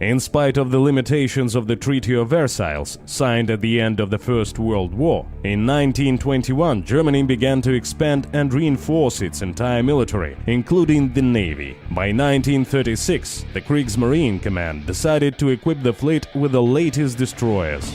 In spite of the limitations of the Treaty of Versailles, signed at the end of the First World War, in 1921 Germany began to expand and reinforce its entire military, including the navy. By 1936, the Kriegsmarine Command decided to equip the fleet with the latest destroyers.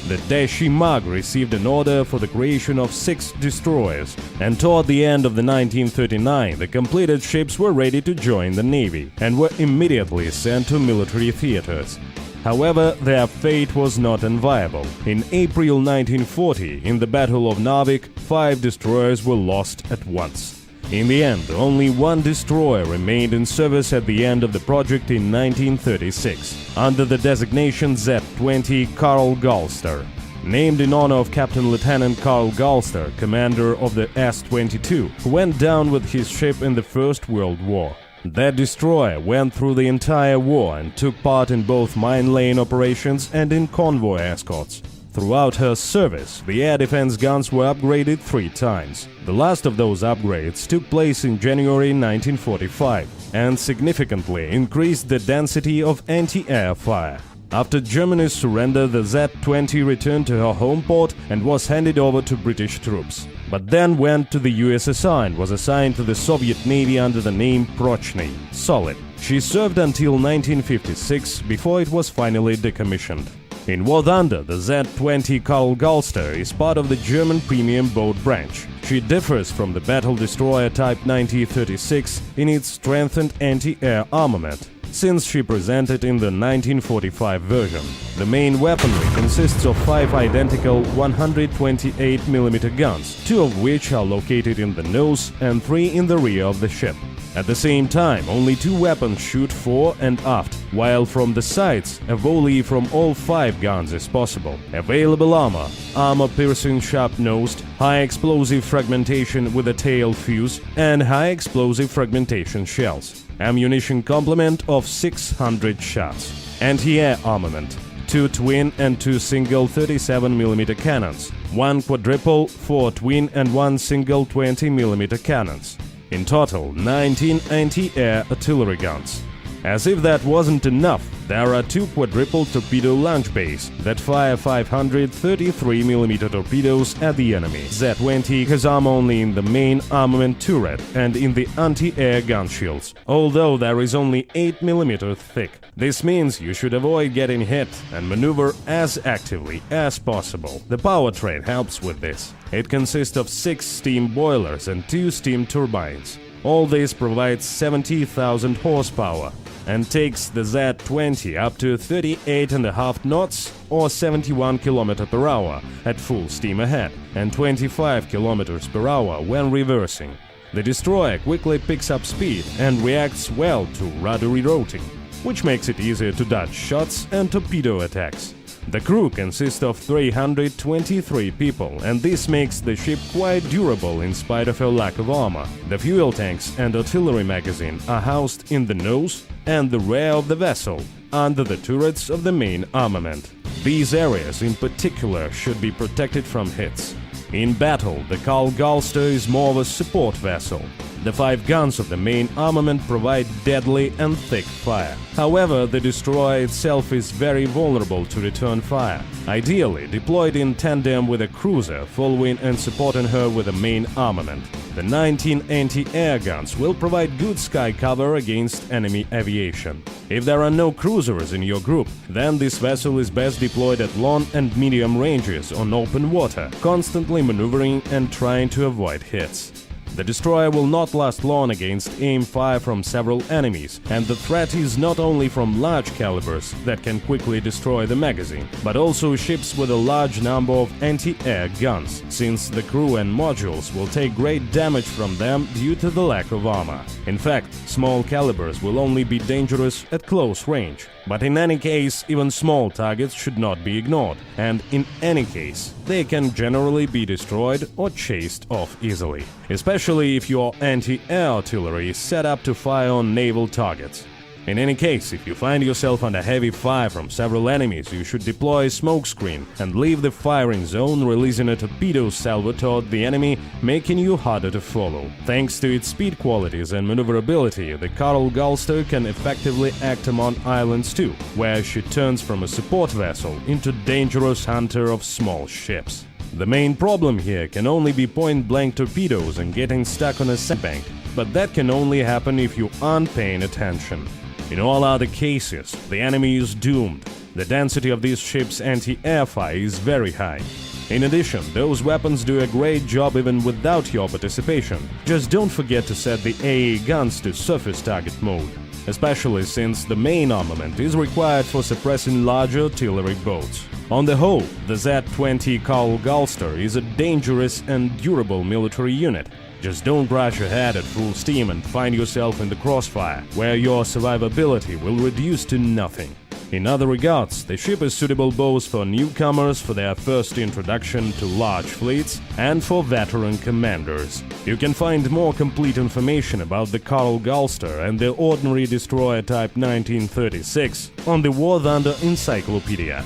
The Dashi Mag received an order for the creation of 6 destroyers, and toward the end of the 1939 the completed ships were ready to join the navy and were immediately sent to military theaters. However, their fate was not enviable. In April 1940, in the Battle of Narvik, 5 destroyers were lost at once. In the end, only 1 destroyer remained in service at the end of the project in 1936, under the designation Z-20 Karl Galster. Named in honor of Captain Lieutenant Karl Galster, commander of the S-22, who went down with his ship in the First World War. That destroyer went through the entire war and took part in both mine-laying operations and in convoy escorts. Throughout her service, the air defense guns were upgraded 3 times. The last of those upgrades took place in January 1945 and significantly increased the density of anti-air fire. After Germany's surrender, the Z-20 returned to her home port and was handed over to British troops, but then went to the USSR and was assigned to the Soviet Navy under the name Prochny, solid. She served until 1956, before it was finally decommissioned. In War Thunder, the Z-20 Karl Galster is part of the German premium boat branch. She differs from the battle destroyer Type 9036 in its strengthened anti-air armament, since she presented in the 1945 version. The main weaponry consists of 5 identical 128mm guns, 2 of which are located in the nose and 3 in the rear of the ship. At the same time, only 2 weapons shoot fore and aft, while from the sides, a volley from all 5 guns is possible. Available armor: armor-piercing sharp-nosed, high-explosive fragmentation with a tail fuse, and high-explosive fragmentation shells. Ammunition complement of 600 shots. Anti-air armament: 2 twin and 2 single 37mm cannons, 1 quadruple, 4 twin and 1 single 20mm cannons. In total, 19 anti-air artillery guns. As if that wasn't enough, there are 2 quadruple torpedo launch bays that fire 533mm torpedoes at the enemy. Z-20 has armor only in the main armament turret and in the anti-air gun shields, although there is only 8mm thick. This means you should avoid getting hit and maneuver as actively as possible. The powertrain helps with this. It consists of 6 steam boilers and 2 steam turbines. All this provides 70,000 horsepower and takes the Z-20 up to 38.5 knots or 71 km per hour at full steam ahead and 25 km per hour when reversing. The destroyer quickly picks up speed and reacts well to rudder rerouting, which makes it easier to dodge shots and torpedo attacks. The crew consists of 323 people, and this makes the ship quite durable in spite of her lack of armor. The fuel tanks and artillery magazine are housed in the nose and the rear of the vessel, under the turrets of the main armament. These areas in particular should be protected from hits. In battle, the Karl Galster is more of a support vessel. The 5 guns of the main armament provide deadly and thick fire. However, the destroyer itself is very vulnerable to return fire, ideally deployed in tandem with a cruiser following and supporting her with the main armament. The 19 anti-air guns will provide good sky cover against enemy aviation. If there are no cruisers in your group, then this vessel is best deployed at long and medium ranges on open water, constantly maneuvering and trying to avoid hits. The destroyer will not last long against aim fire from several enemies, and the threat is not only from large calibers that can quickly destroy the magazine, but also ships with a large number of anti-air guns, since the crew and modules will take great damage from them due to the lack of armor. In fact, small calibers will only be dangerous at close range. But in any case, even small targets should not be ignored, and in any case, they can generally be destroyed or chased off easily, especially if your anti-air artillery is set up to fire on naval targets. In any case, if you find yourself under heavy fire from several enemies, you should deploy a smoke screen and leave the firing zone, releasing a torpedo salvo toward the enemy, making you harder to follow. Thanks to its speed qualities and maneuverability, the Carl Gulster can effectively act among islands too, where she turns from a support vessel into dangerous hunter of small ships. The main problem here can only be point-blank torpedoes and getting stuck on a sandbank, but that can only happen if you aren't paying attention. In all other cases, the enemy is doomed. The density of these ships' anti-air fire is very high. In addition, those weapons do a great job even without your participation. Just don't forget to set the AA guns to surface target mode, especially since the main armament is required for suppressing larger artillery boats. On the whole, the Z-20 Carl Gulster is a dangerous and durable military unit. Just don't rush ahead at full steam and find yourself in the crossfire, where your survivability will reduce to nothing. In other regards, the ship is suitable both for newcomers for their first introduction to large fleets and for veteran commanders. You can find more complete information about the Carl Gulster and the ordinary destroyer type 1936 on the War Thunder Encyclopedia.